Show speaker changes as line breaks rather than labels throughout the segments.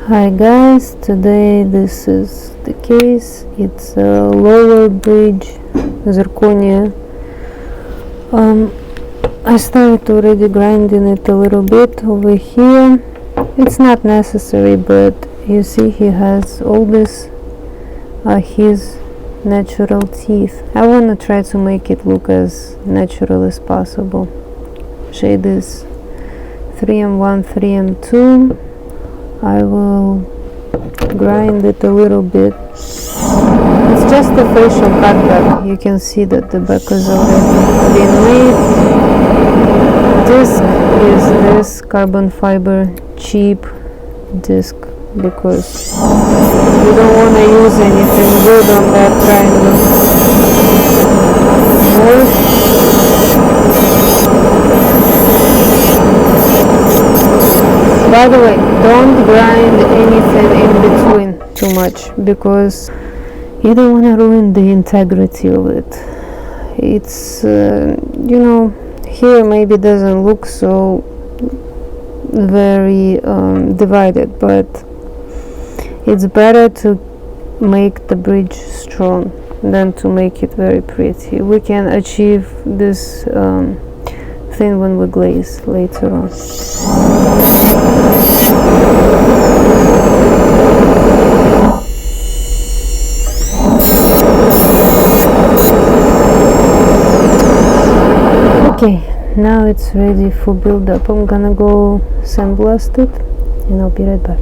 Hi guys, today this is the case. It's a lower bridge Zirconia. I started already grinding it a little bit over here. It's not necessary, but you see he has all this his natural teeth. I want to try to make it look as natural as possible. Shade is 3M1, 3M2. I will grind it a little bit. It's just a facial cutback. You can see that the back is already been made. Disc is this carbon fiber cheap disc because you don't want to use anything good on that kind of wood. By the way, don't grind anything in between too much because you don't want to ruin the integrity of it. It's here maybe doesn't look so very divided, but it's better to make the bridge strong than to make it very pretty. We can achieve this thing when we glaze later on. Okay, now it's ready for build-up. I'm gonna go sandblast it and I'll be right back.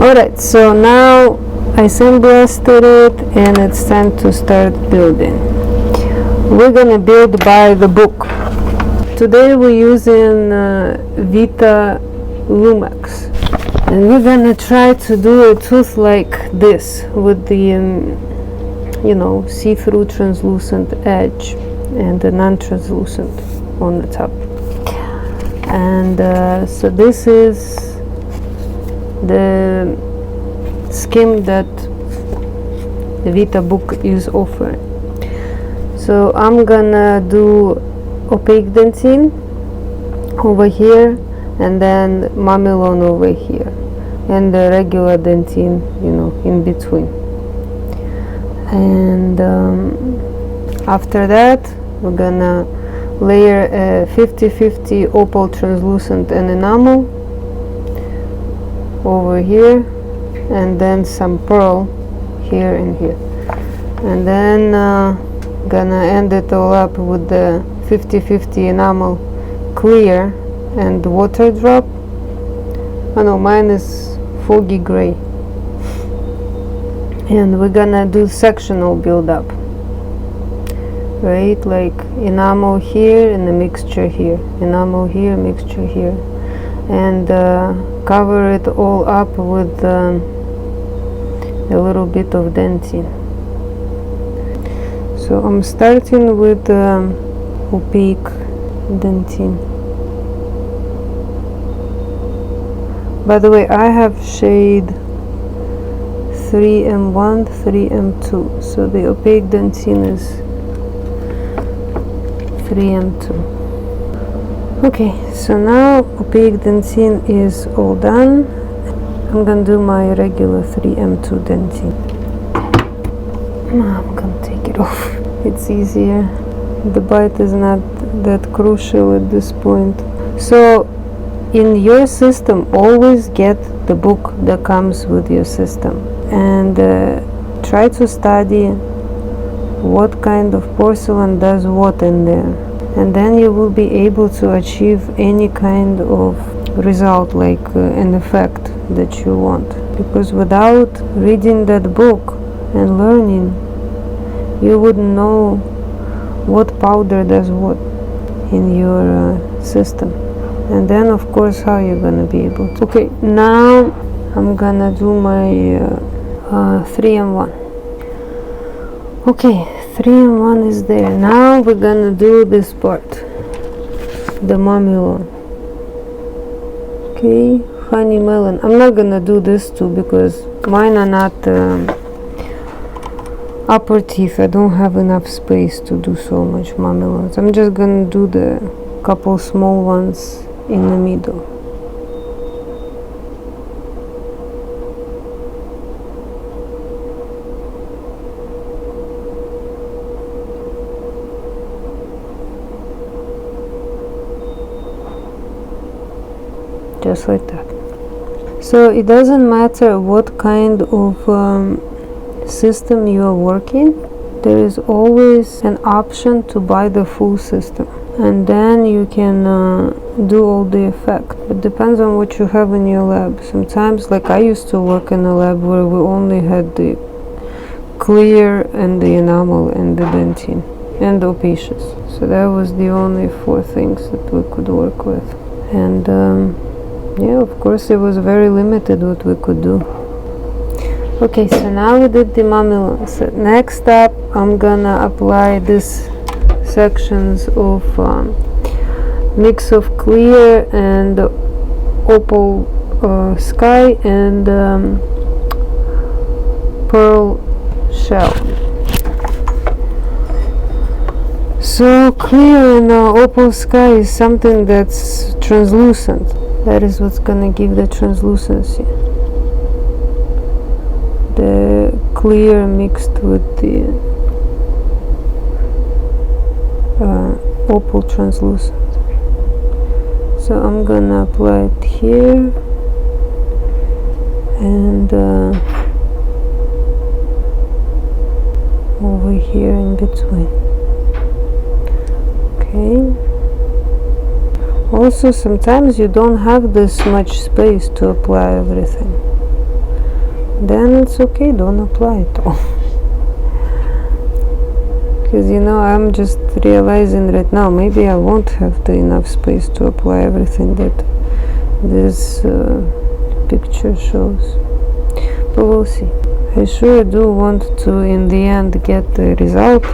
Alright, so now I sandblasted it and it's time to start building. We're gonna build by the book. Today we're using Vita Lumex, and we're gonna try to do a tooth like this with the see-through translucent edge and the non-translucent on the top. And so this is the scheme that the Vita book is offering. So I'm gonna do opaque dentine over here and then mammelon over here and the regular dentine in between. And after that we're gonna layer a 50-50 opal translucent and enamel over here and then some pearl here and here, and then gonna end it all up with the 50-50 enamel clear and water drop. Oh no, mine is foggy gray. And we're gonna do sectional build-up, right? Like enamel here and a mixture here, enamel here, mixture here, and cover it all up with a little bit of dentine. So I'm starting with opaque dentine. By the way, I have shade 3M1, 3M2, so the opaque dentine is 3M2. Okay, so now opaque dentine is all done. I'm gonna do my regular 3M2 dentine. I'm gonna take it off. It's easier. The bite is not that crucial at this point. So in your system, always get the book that comes with your system and try to study what kind of porcelain does what in there, and then you will be able to achieve any kind of result, like an effect that you want, because without reading that book and learning, you wouldn't know what powder does what in your system. And then of course how you're gonna be able to. Okay, now I'm gonna do my 3M1. Okay, 3M1 is there. Now we're gonna do this part, the mammelon. Okay, honey melon. I'm not gonna do this too because mine are not upper teeth. I don't have enough space to do so much mammelons. I'm just gonna do the couple small ones in the middle. just like that. So it doesn't matter what kind of system you are working, there is always an option to buy the full system, and then you can do all the effect. It depends on what you have in your lab. Sometimes, like I used to work in a lab where we only had the clear and the enamel and the dentine and the opaque, so that was the only 4 things that we could work with. And yeah, of course it was very limited what we could do. Okay, so now we did the mammelon. So next up I'm gonna apply these sections of mix of clear and opal sky and pearl shell. So clear and opal sky is something that's translucent. That is what's gonna give the translucency. The clear mixed with the opal translucent. So I'm gonna apply it here and over here in between. Okay. Also, sometimes you don't have this much space to apply everything. Then it's okay, don't apply it all. Because you know, I'm just realizing right now, maybe I won't have the enough space to apply everything that this picture shows. But we'll see. I sure do want to, in the end, get the result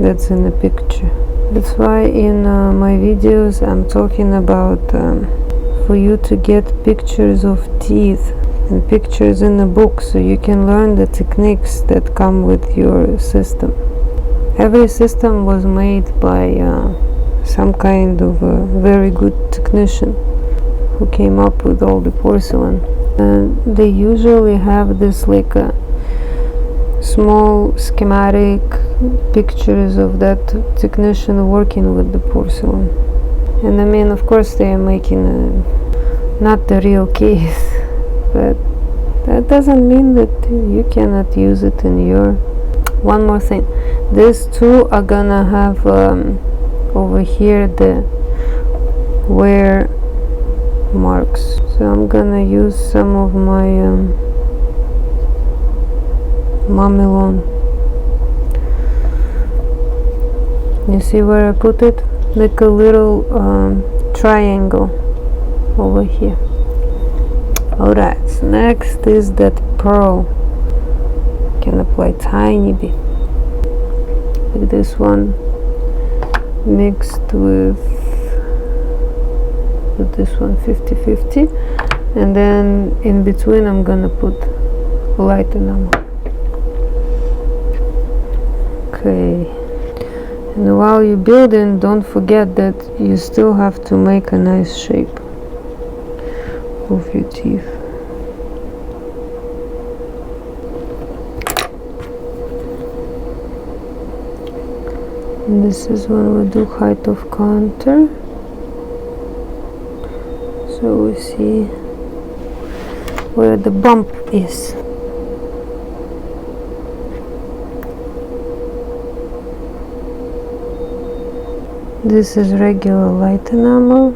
that's in the picture. That's why in my videos I'm talking about for you to get pictures of teeth and pictures in the book, so you can learn the techniques that come with your system. Every system was made by some kind of a very good technician who came up with all the porcelain, and they usually have this like a small schematic pictures of that technician working with the porcelain. And I mean, of course they are making not the real case, but that doesn't mean that you cannot use it in your. One more thing, these two are gonna have over here the wear marks, so I'm gonna use some of my mammelon. You see where I put it? Like a little triangle over here. Alright, so next is that pearl. Can apply tiny bit, like this one, mixed with this one 50-50, and then in between I'm gonna put light enamel. Okay, and while you're building, don't forget that you still have to make a nice shape of your teeth. And this is when we do height of contour, so we see where the bump is. This is regular light enamel,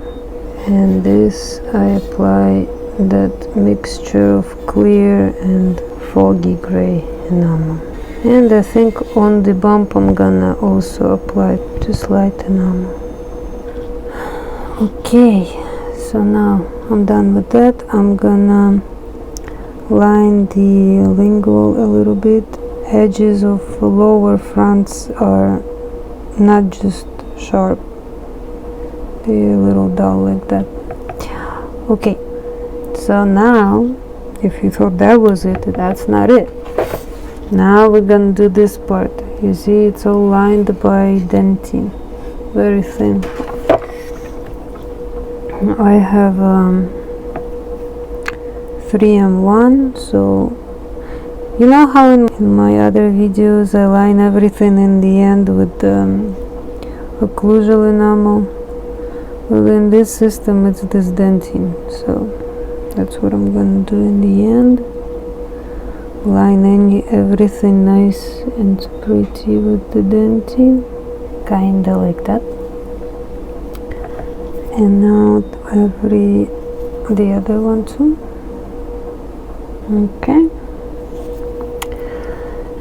and this I apply that mixture of clear and foggy gray enamel. And I think on the bump I'm gonna also apply just light enamel. Okay, so now I'm done with that. I'm gonna line the lingual a little bit. Edges of lower fronts are not just sharp, they're a little dull like that. Okay, so now if you thought that was it, that's not it. Now we're gonna do this part. You see, it's all lined by dentine, very thin. I have 3M1, so you know how in my other videos I line everything in the end with occlusal enamel. Well, in this system it's this dentine, so that's what I'm gonna do in the end. Line everything nice and pretty with the dentine, kinda like that. And now the other one too. Okay.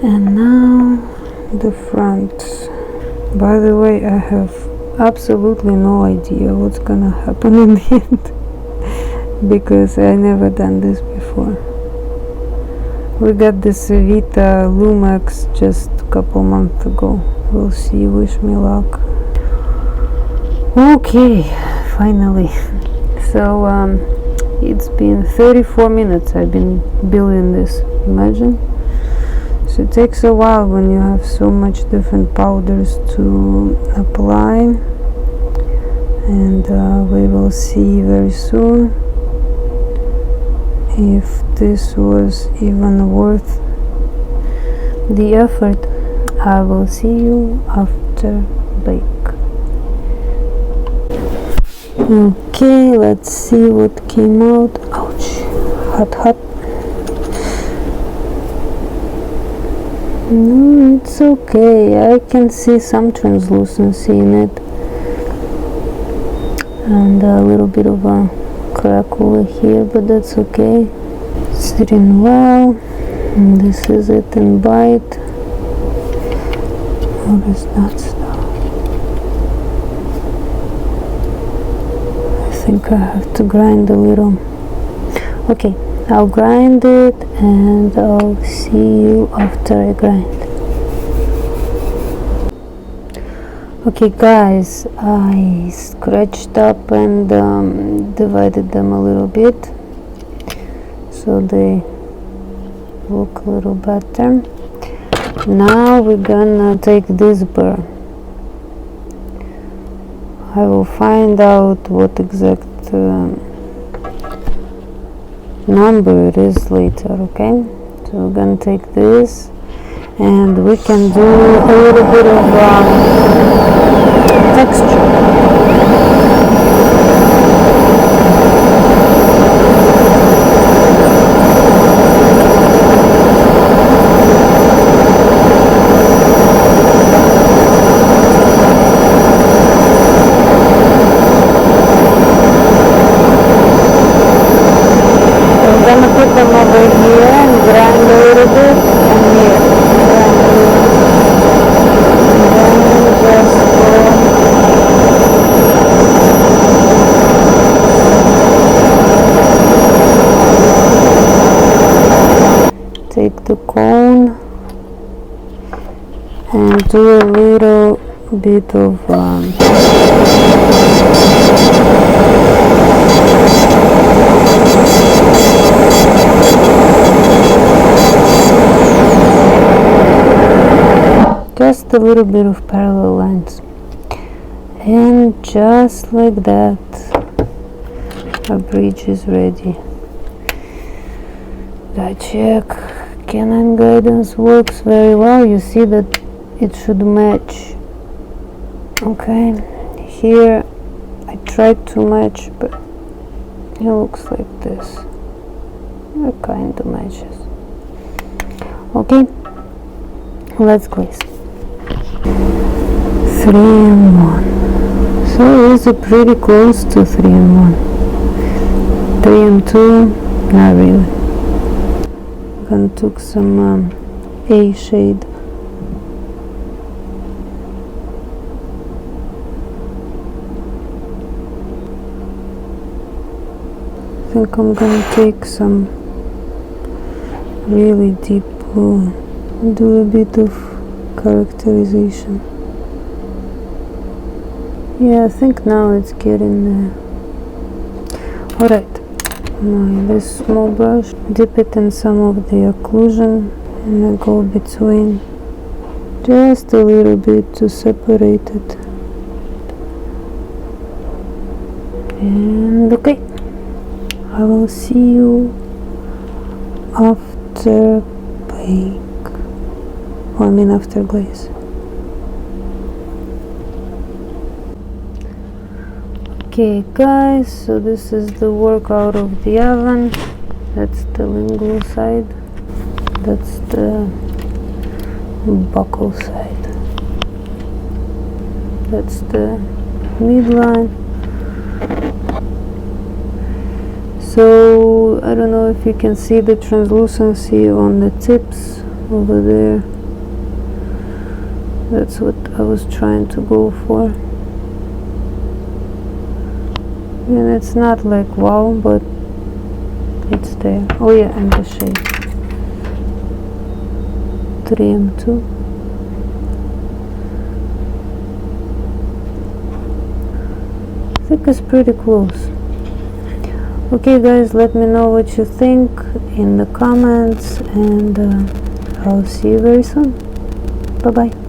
And now the front. By the way, I have absolutely no idea what's gonna happen in the end because I never done this before. We got this Vita Lumex just a couple months ago. We'll see, wish me luck. Okay, finally. So it's been 34 minutes I've been building this, imagine. So it takes a while when you have so much different powders to apply, and we will see very soon if this was even worth the effort. I will see you after bake. Okay, let's see what came out. Ouch, hot. No, it's okay. I can see some translucency in it and a little bit of a crack over here, but that's okay. Sitting well. And this is it in bite. What is that stuff? I think I have to grind a little. Okay, I'll grind it and I'll see you after I grind. Okay guys, I scratched up and divided them a little bit so they look a little better. Now we're gonna take this burr. I will find out what exact number it is later, okay? So we're gonna take this and we can do a little bit of texture. Put them over here and grind a little bit, and here grind a little bit, and then just take the cone and do a little bit of just a little bit of parallel lines, and just like that our bridge is ready. The check Canon guidance works very well. You see that it should match. Okay, here I tried to match, but it looks like this. It kind of matches. Okay, let's glaze. 3 in 1. So it's pretty close to 3 in 1. 3 in 2, not really. Gonna took some A shade. I think I'm gonna take some really deep blue and do a bit of characterization. Yeah, I think now it's getting there. Alright, now this small brush, dip it in some of the occlusion and I go between just a little bit to separate it. And okay, I will see you after bake, or I mean after glaze. Okay guys, so this is the work out of the oven. That's the lingual side, that's the buckle side, that's the midline. So I don't know if you can see the translucency on the tips over there. That's what I was trying to go for. And it's not like wow, but it's there. Oh yeah, and the shade 3M2. I think it's pretty close. Okay guys, let me know what you think in the comments, and I'll see you very soon. Bye bye.